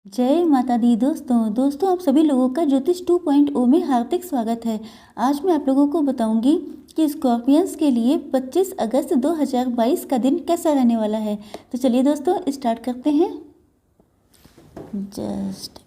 जय माता दी दोस्तों आप सभी लोगों का ज्योतिष 2.0 में हार्दिक स्वागत है। आज मैं आप लोगों को बताऊंगी कि स्कॉर्पियंस के लिए 25 अगस्त 2022 का दिन कैसा रहने वाला है। तो चलिए दोस्तों स्टार्ट करते हैं। जस्ट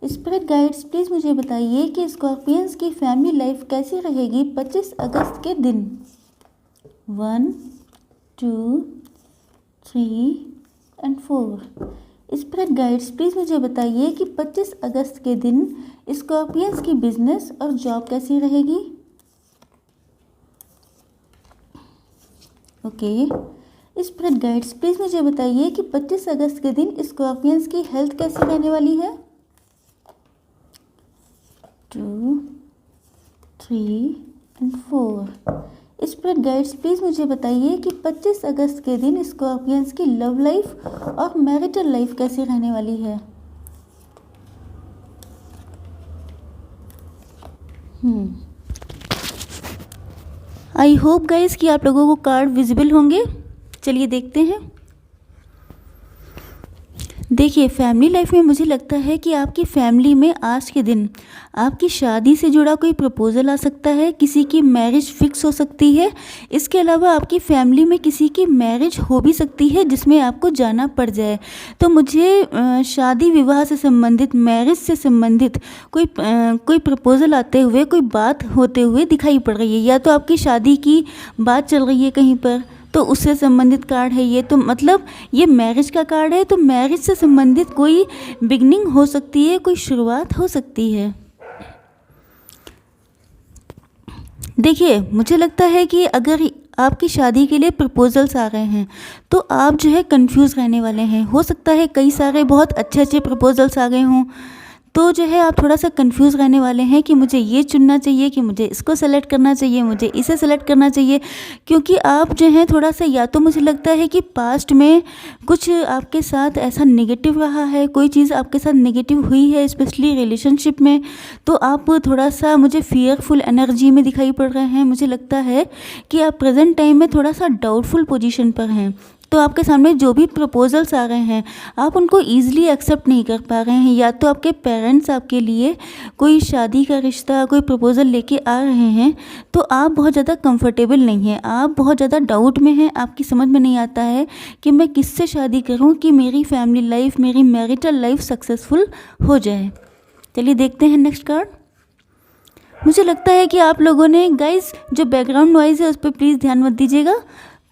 स्पिरिट गाइड्स प्लीज़ मुझे बताइए कि स्कॉर्पियंस की फैमिली लाइफ कैसी रहेगी 25 अगस्त के दिन। 1 2 3 एंड 4। स्पिरिट गाइड्स प्लीज़ मुझे बताइए कि 25 अगस्त के दिन स्कॉर्पियंस की बिजनेस और जॉब कैसी रहेगी। ओके। स्पिरिट गाइड्स प्लीज़ मुझे बताइए कि 25 अगस्त के दिन स्कॉर्पियंस की हेल्थ कैसी रहने वाली है। 2 3 एंड 4। स्पिरिट गाइड्स प्लीज़ मुझे बताइए कि 25 अगस्त के दिन स्कॉर्पियंस की लव लाइफ और मैरिटल लाइफ कैसी रहने वाली है। आई होप गाइस कि आप लोगों को कार्ड विजिबल होंगे। चलिए देखते हैं। देखिए फैमिली लाइफ में मुझे लगता है कि आपकी फैमिली में आज के दिन आपकी शादी से जुड़ा कोई प्रपोज़ल आ सकता है, किसी की मैरिज फिक्स हो सकती है। इसके अलावा आपकी फैमिली में किसी की मैरिज हो भी सकती है जिसमें आपको जाना पड़ जाए। तो मुझे शादी विवाह से संबंधित, मैरिज से संबंधित कोई प्रपोज़ल आते हुए, कोई बात होते हुए दिखाई पड़ रही है। या तो आपकी शादी की बात चल रही है कहीं पर, तो उससे संबंधित कार्ड है ये। तो मतलब ये मैरिज का कार्ड है, तो मैरिज से संबंधित कोई बिगनिंग हो सकती है, कोई शुरुआत हो सकती है। देखिए मुझे लगता है कि अगर आपकी शादी के लिए प्रपोजल्स आ रहे हैं तो आप जो है कंफ्यूज रहने वाले हैं। हो सकता है कई सारे बहुत अच्छे प्रपोजल्स आ गए हों, तो जो है आप थोड़ा सा कंफ्यूज रहने वाले हैं कि मुझे ये चुनना चाहिए, कि मुझे इसको सेलेक्ट करना चाहिए, मुझे इसे सेलेक्ट करना चाहिए। क्योंकि आप जो हैं थोड़ा सा, या तो मुझे लगता है कि पास्ट में कुछ आपके साथ ऐसा नेगेटिव रहा है, कोई चीज़ आपके साथ नेगेटिव हुई है स्पेशली रिलेशनशिप में, तो आप थोड़ा सा मुझे फियरफुल एनर्जी में दिखाई पड़ रहे हैं। मुझे लगता है कि आप प्रेजेंट टाइम में थोड़ा सा डाउटफुल पोजीशन पर हैं। तो आपके सामने जो भी प्रपोजल्स आ रहे हैं आप उनको ईज़िली एक्सेप्ट नहीं कर पा रहे हैं। या तो आपके पेरेंट्स आपके लिए कोई शादी का रिश्ता, कोई प्रपोज़ल लेके आ रहे हैं, तो आप बहुत ज़्यादा कंफर्टेबल नहीं हैं, आप बहुत ज़्यादा डाउट में हैं। आपकी समझ में नहीं आता है कि मैं किससे शादी करूं कि मेरी फैमिली लाइफ, मेरी मैरिटल लाइफ सक्सेसफुल हो जाए। चलिए देखते हैं नेक्स्ट कार्ड। मुझे लगता है कि आप लोगों ने, गाइस जो बैकग्राउंड नॉइज़ है उस पर प्लीज़ ध्यान मत दीजिएगा।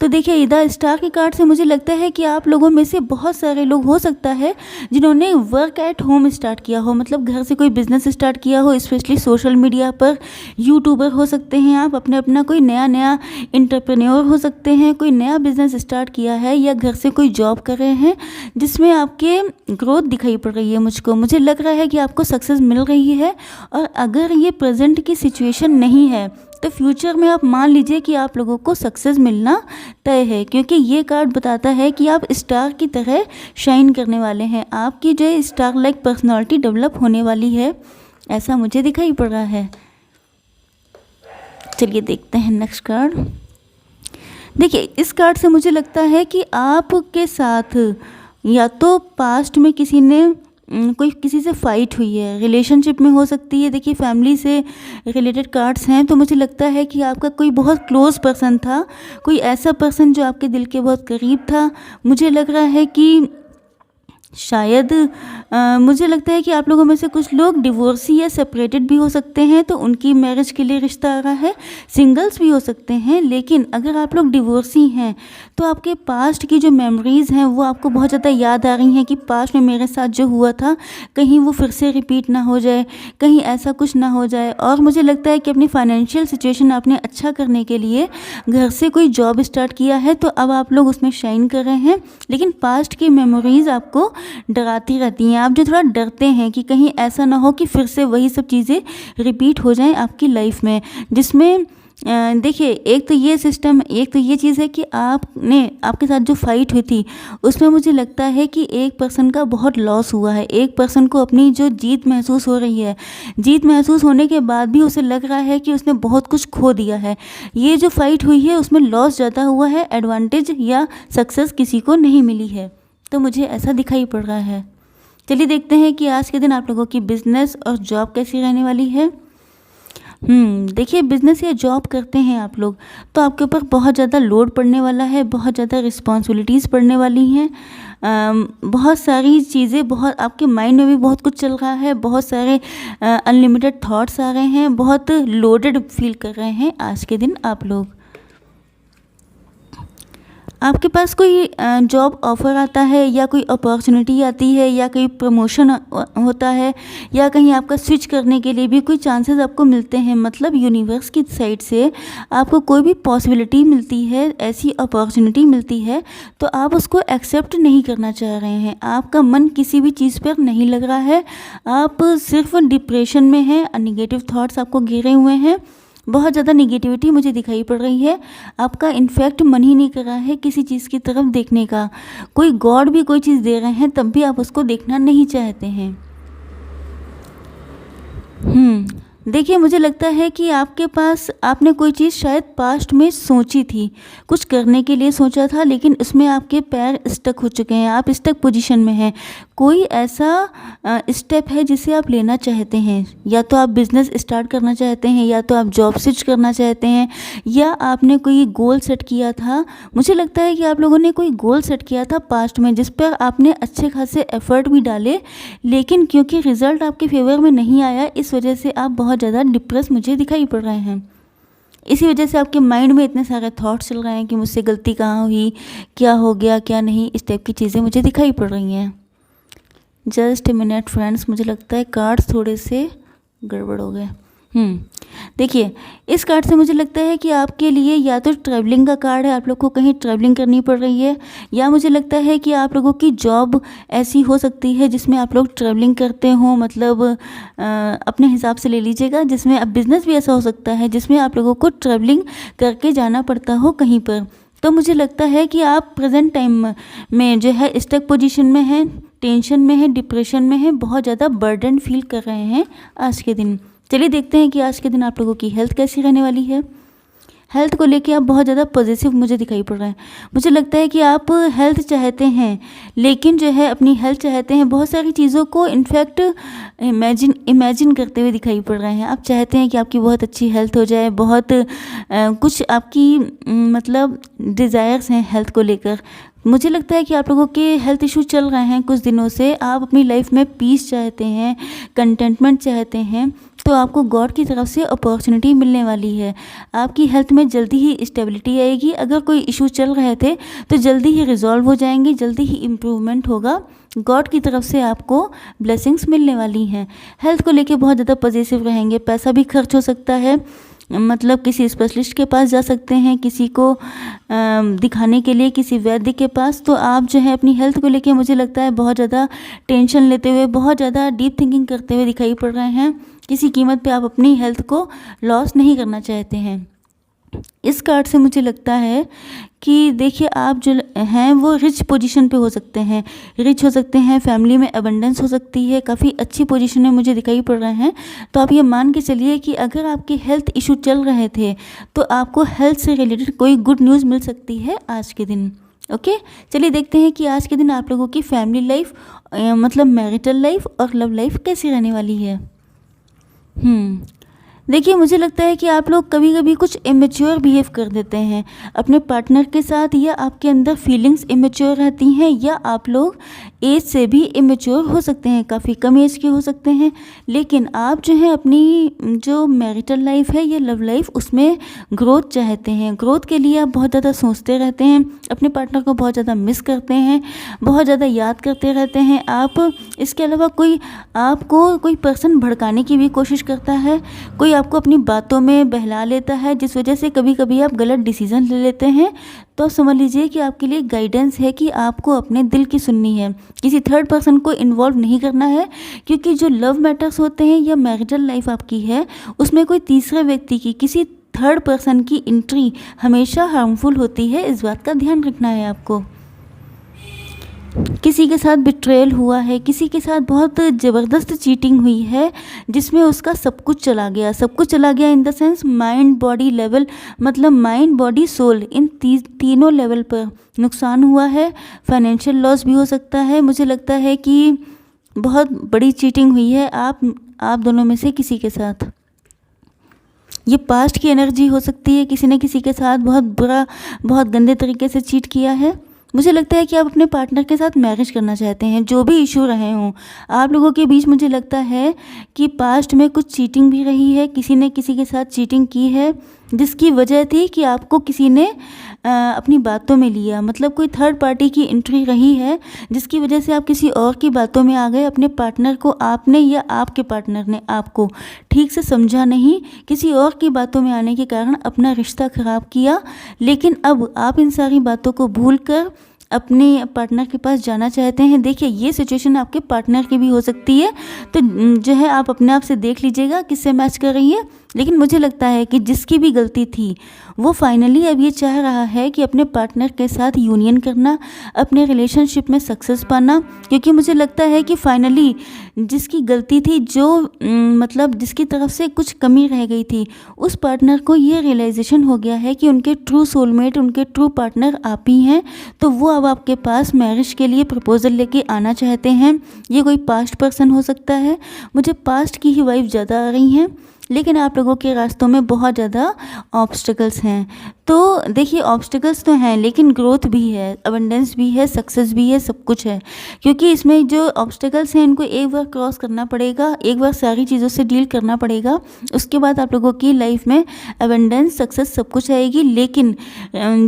तो देखिए इधर स्टार के कार्ड से मुझे लगता है कि आप लोगों में से बहुत सारे लोग हो सकता है जिन्होंने वर्क एट होम स्टार्ट किया हो, मतलब घर से कोई बिजनेस स्टार्ट किया हो, स्पेशली सोशल मीडिया पर। यूट्यूबर हो सकते हैं आप, अपना कोई नया एंटरप्रेन्योर हो सकते हैं, कोई नया बिजनेस स्टार्ट किया है, या घर से कोई जॉब कर रहे हैं जिसमें आपके ग्रोथ दिखाई पड़ रही है। मुझे लग रहा है कि आपको सक्सेस मिल रही है। और अगर ये प्रेजेंट की सिचुएशन नहीं है तो फ्यूचर में आप मान लीजिए कि आप लोगों को सक्सेस मिलना तय है, क्योंकि ये कार्ड बताता है कि आप स्टार की तरह शाइन करने वाले हैं। आपकी जो स्टार लाइक पर्सनालिटी डेवलप होने वाली है, ऐसा मुझे दिखाई पड़ रहा है। चलिए देखते हैं नेक्स्ट कार्ड। देखिए इस कार्ड से मुझे लगता है कि आपके साथ या तो पास्ट में किसी से फाइट हुई है, रिलेशनशिप में हो सकती है। देखिए फैमिली से रिलेटेड कार्ड्स हैं, तो मुझे लगता है कि आपका कोई बहुत क्लोज पर्सन था, कोई ऐसा पर्सन जो आपके दिल के बहुत करीब था। मुझे लग रहा है कि शायद मुझे लगता है कि आप लोगों में से कुछ लोग डिवोर्सी या सेपरेटेड भी हो सकते हैं, तो उनकी मैरिज के लिए रिश्ता आ रहा है। सिंगल्स भी हो सकते हैं। लेकिन अगर आप लोग डिवोर्सी हैं तो आपके पास्ट की जो मेमोरीज़ हैं वो आपको बहुत ज़्यादा याद आ रही हैं कि पास्ट में मेरे साथ जो हुआ था कहीं वो फिर से रिपीट ना हो जाए, कहीं ऐसा कुछ ना हो जाए। और मुझे लगता है कि अपनी फाइनेंशियल सिचुएशन आपने अच्छा करने के लिए घर से कोई जॉब स्टार्ट किया है, तो अब आप लोग उसमें शाइन कर रहे हैं। लेकिन पास्ट की मेमोरीज़ आपको डराती रहती हैं। आप जो थोड़ा डरते हैं कि कहीं ऐसा ना हो कि फिर से वही सब चीज़ें रिपीट हो जाएं आपकी लाइफ में, जिसमें देखिए एक तो ये सिस्टम, एक तो ये चीज़ है कि आपके साथ जो फाइट हुई थी उसमें मुझे लगता है कि एक पर्सन का बहुत लॉस हुआ है। एक पर्सन को अपनी जो जीत महसूस हो रही है, जीत महसूस होने के बाद भी उसे लग रहा है कि उसने बहुत कुछ खो दिया है। ये जो फाइट हुई है उसमें लॉस ज़्यादा हुआ है, एडवांटेज या सक्सेस किसी को नहीं मिली है। तो मुझे ऐसा दिखाई पड़ रहा है। चलिए देखते हैं कि आज के दिन आप लोगों की बिज़नेस और जॉब कैसी रहने वाली है। देखिए, बिज़नेस या जॉब करते हैं आप लोग, तो आपके ऊपर बहुत ज़्यादा लोड पड़ने वाला है, बहुत ज़्यादा रिस्पॉन्सिबिलिटीज़ पड़ने वाली हैं। बहुत सारी चीज़ें, बहुत आपके माइंड में भी बहुत कुछ चल रहा है, बहुत सारे अनलिमिटेड थॉट्स आ रहे हैं, बहुत लोडेड फील कर रहे हैं आज के दिन आप लोग। आपके पास कोई जॉब ऑफ़र आता है या कोई अपॉर्चुनिटी आती है या कोई प्रमोशन होता है या कहीं आपका स्विच करने के लिए भी कोई चांसेस आपको मिलते हैं। मतलब यूनिवर्स की साइड से आपको कोई भी पॉसिबिलिटी मिलती है, ऐसी अपॉर्चुनिटी मिलती है, तो आप उसको एक्सेप्ट नहीं करना चाह रहे हैं। आपका मन किसी भी चीज़ पर नहीं लग रहा है, आप सिर्फ डिप्रेशन में हैं, नेगेटिव थॉट्स आपको घेरे हुए हैं, बहुत ज़्यादा नेगेटिविटी मुझे दिखाई पड़ रही है। आपका इनफैक्ट मन ही नहीं कर रहा है किसी चीज़ की तरफ देखने का। कोई गॉड भी कोई चीज़ दे रहे हैं तब भी आप उसको देखना नहीं चाहते हैं। देखिए, मुझे लगता है कि आपके पास आपने कोई चीज़ शायद पास्ट में सोची थी, कुछ करने के लिए सोचा था, लेकिन उसमें आपके पैर स्टक हो चुके हैं, आप स्टक पोजीशन में हैं। कोई ऐसा स्टेप है जिसे आप लेना चाहते हैं, या तो आप बिज़नेस स्टार्ट करना चाहते हैं, या तो आप जॉब स्विच करना चाहते हैं, या आपने कोई गोल सेट किया था। मुझे लगता है कि आप लोगों ने कोई गोल सेट किया था पास्ट में, जिस पर आपने अच्छे खासे एफर्ट भी डाले, लेकिन क्योंकि रिज़ल्ट आपके फेवर में नहीं आया, इस वजह से आप बहुत ज़्यादा डिप्रेस मुझे दिखाई पड़ रहे हैं। इसी वजह से आपके माइंड में इतने सारे थॉट्स चल रहे हैं कि मुझसे गलती कहाँ हुई, क्या हो गया, क्या नहीं, इस टाइप की चीज़ें मुझे दिखाई पड़ रही हैं। जस्ट ए मिनट फ्रेंड्स, मुझे लगता है कार्ड्स थोड़े से गड़बड़ हो गए। देखिए, इस कार्ड से मुझे लगता है कि आपके लिए या तो ट्रैवलिंग का कार्ड है, आप लोग को कहीं ट्रैवलिंग करनी पड़ रही है, या मुझे लगता है कि आप लोगों की जॉब ऐसी हो सकती है जिसमें आप लोग ट्रैवलिंग करते हो। मतलब अपने हिसाब से ले लीजिएगा, जिसमें अब बिज़नेस भी ऐसा हो सकता है जिसमें आप लोगों को ट्रैवलिंग करके जाना पड़ता हो कहीं पर। तो मुझे लगता है कि आप प्रेजेंट टाइम में जो है स्टक पोजीशन में हैं, टेंशन में हैं, डिप्रेशन में हैं, बहुत ज़्यादा बर्डन फील कर रहे हैं आज के दिन। चलिए देखते हैं कि आज के दिन आप लोगों की हेल्थ कैसी रहने वाली है। हेल्थ को लेके आप बहुत ज़्यादा पॉजिटिव मुझे दिखाई पड़ रहा है। मुझे लगता है कि आप हेल्थ चाहते हैं, लेकिन जो है अपनी हेल्थ चाहते हैं, बहुत सारी चीज़ों को इनफैक्ट इमेजिन करते हुए दिखाई पड़ रहे हैं। आप चाहते हैं कि आपकी बहुत अच्छी हेल्थ हो जाए, बहुत कुछ आपकी मतलब डिज़ायर्स हैं हेल्थ को लेकर। मुझे लगता है कि आप लोगों के हेल्थ इशू चल रहे हैं कुछ दिनों से। आप अपनी लाइफ में पीस चाहते हैं, कंटेंटमेंट चाहते हैं, तो आपको गॉड की तरफ से अपॉर्चुनिटी मिलने वाली है। आपकी हेल्थ में जल्दी ही स्टेबिलिटी आएगी। अगर कोई इशू चल रहे थे तो जल्दी ही रिजॉल्व हो जाएंगे, जल्दी ही इम्प्रूवमेंट होगा। गॉड की तरफ से आपको ब्लेसिंग्स मिलने वाली हैं। हेल्थ को लेके बहुत ज़्यादा पॉजिटिव रहेंगे। पैसा भी खर्च हो सकता है, मतलब किसी स्पेशलिस्ट के पास जा सकते हैं, किसी को दिखाने के लिए किसी वैद्य के पास। तो आप जो है अपनी हेल्थ को लेके मुझे लगता है बहुत ज़्यादा टेंशन लेते हुए, बहुत ज़्यादा डीप थिंकिंग करते हुए दिखाई पड़ रहे हैं। किसी कीमत पे आप अपनी हेल्थ को लॉस नहीं करना चाहते हैं। इस कार्ड से मुझे लगता है कि देखिए, आप जो हैं वो रिच पोजीशन पे हो सकते हैं, रिच हो सकते हैं, फैमिली में अबंडेंस हो सकती है, काफ़ी अच्छी पोजीशन में मुझे दिखाई पड़ रहे हैं। तो आप ये मान के चलिए कि अगर आपके हेल्थ इशू चल रहे थे तो आपको हेल्थ से रिलेटेड कोई गुड न्यूज़ मिल सकती है आज के दिन। ओके, चलिए देखते हैं कि आज के दिन आप लोगों की फैमिली लाइफ, मतलब मैरिटल लाइफ और लव लाइफ कैसी रहने वाली है। देखिए, मुझे लगता है कि आप लोग कभी कभी कुछ इमेच्योर बिहेव कर देते हैं अपने पार्टनर के साथ, या आपके अंदर फीलिंग्स इमेच्योर रहती हैं, या आप लोग एज से भी इमेच्योर हो सकते हैं, काफ़ी कम एज के हो सकते हैं। लेकिन आप जो है अपनी जो मैरिटल लाइफ है या लव लाइफ, उसमें ग्रोथ चाहते हैं। ग्रोथ के लिए आप बहुत ज़्यादा सोचते रहते हैं, अपने पार्टनर को बहुत ज़्यादा मिस करते हैं, बहुत ज़्यादा याद करते रहते हैं आप। इसके अलावा कोई आपको कोई पर्सन भड़काने की भी कोशिश करता है, कोई आपको अपनी बातों में बहला लेता है, जिस वजह से कभी कभी आप गलत डिसीजन ले लेते हैं। तो समझ लीजिए कि आपके लिए गाइडेंस है कि आपको अपने दिल की सुननी है, किसी थर्ड पर्सन को इन्वॉल्व नहीं करना है, क्योंकि जो लव मैटर्स होते हैं या मैरिटल लाइफ आपकी है, उसमें कोई तीसरे व्यक्ति की, किसी थर्ड पर्सन की एंट्री हमेशा हार्मफुल होती है। इस बात का ध्यान रखना है आपको। किसी के साथ बिट्रेयल हुआ है, किसी के साथ बहुत ज़बरदस्त चीटिंग हुई है जिसमें उसका सब कुछ चला गया in the sense mind body level, मतलब माइंड बॉडी सोल इन तीनों लेवल पर नुकसान हुआ है। फाइनेंशियल लॉस भी हो सकता है। मुझे लगता है कि बहुत बड़ी चीटिंग हुई है आप दोनों में से किसी के साथ। ये पास्ट की एनर्जी हो सकती है, किसी ने किसी के साथ बहुत बुरा, बहुत गंदे तरीके से चीट किया है। मुझे लगता है कि आप अपने पार्टनर के साथ मैरिज करना चाहते हैं, जो भी इशू रहे हों आप लोगों के बीच। मुझे लगता है कि पास्ट में कुछ चीटिंग भी रही है, किसी ने किसी के साथ चीटिंग की है जिसकी वजह थी कि आपको किसी ने अपनी बातों में लिया, मतलब कोई थर्ड पार्टी की एंट्री रही है जिसकी वजह से आप किसी और की बातों में आ गए। अपने पार्टनर को आपने या आपके पार्टनर ने आपको ठीक से समझा नहीं, किसी और की बातों में आने के कारण अपना रिश्ता ख़राब किया। लेकिन अब आप इन सारी बातों को भूल कर अपने पार्टनर के पास जाना चाहते हैं। देखिए, ये सिचुएशन आपके पार्टनर की भी हो सकती है, तो जो है आप अपने आप से देख लीजिएगा किससे मैच कर रही है। लेकिन मुझे लगता है कि जिसकी भी गलती थी वो फाइनली अब ये चाह रहा है कि अपने पार्टनर के साथ यूनियन करना, अपने रिलेशनशिप में सक्सेस पाना। क्योंकि मुझे लगता है कि फाइनली जिसकी गलती थी, जो मतलब जिसकी तरफ से कुछ कमी रह गई थी, उस पार्टनर को ये रियलाइजेशन हो गया है कि उनके ट्रू सोलमेट, उनके ट्रू पार्टनर आप ही हैं। तो वो अब आपके पास मैरिज के लिए प्रपोजल लेके आना चाहते हैं। ये कोई पास्ट पर्सन हो सकता है, मुझे पास्ट की ही वाइफ ज़्यादा आ रही हैं। लेकिन आप लोगों के रास्तों में बहुत ज़्यादा ऑब्स्टिकल्स हैं। तो देखिए, ऑब्स्टिकल्स तो हैं लेकिन ग्रोथ भी है, अबंडेंस भी है, सक्सेस भी है, सब कुछ है। क्योंकि इसमें जो ऑब्स्टिकल्स हैं इनको एक बार क्रॉस करना पड़ेगा, एक बार सारी चीज़ों से डील करना पड़ेगा। उसके बाद आप लोगों की लाइफ में अबंडेंस, सक्सेस सब कुछ आएगी। लेकिन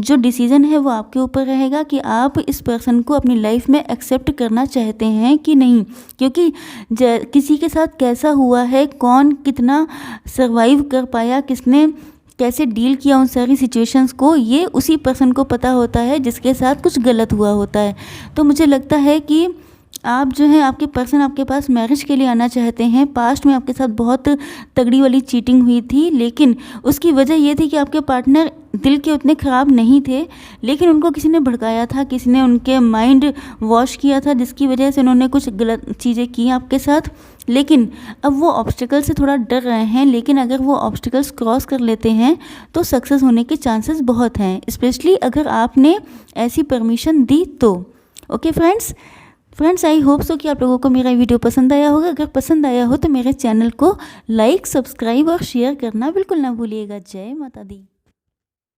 जो डिसीज़न है वो आपके ऊपर रहेगा कि आप इस पर्सन को अपनी लाइफ में एक्सेप्ट करना चाहते हैं कि नहीं। क्योंकि किसी के साथ कैसा हुआ है, कौन कितना सर्वाइव कर पाया, किसने कैसे डील किया उन सारी सिचुएशंस को, ये उसी पर्सन को पता होता है जिसके साथ कुछ गलत हुआ होता है। तो मुझे लगता है कि आप जो हैं, आपके पर्सन आपके पास मैरिज के लिए आना चाहते हैं। पास्ट में आपके साथ बहुत तगड़ी वाली चीटिंग हुई थी, लेकिन उसकी वजह ये थी कि आपके पार्टनर दिल के उतने ख़राब नहीं थे, लेकिन उनको किसी ने भड़काया था, किसी ने उनके माइंड वॉश किया था, जिसकी वजह से उन्होंने कुछ गलत चीज़ें की आपके साथ। लेकिन अब वो ऑब्स्टिकल से थोड़ा डर रहे हैं, लेकिन अगर वो ऑब्स्टिकल्स क्रॉस कर लेते हैं तो सक्सेस होने के चांसेस बहुत हैं, स्पेशली अगर आपने ऐसी परमिशन दी तो। Okay friends, I hope so कि आप लोगों को मेरा वीडियो पसंद आया होगा। अगर पसंद आया हो तो मेरे चैनल को लाइक, सब्सक्राइब और शेयर करना बिल्कुल ना भूलिएगा। जय माता दी।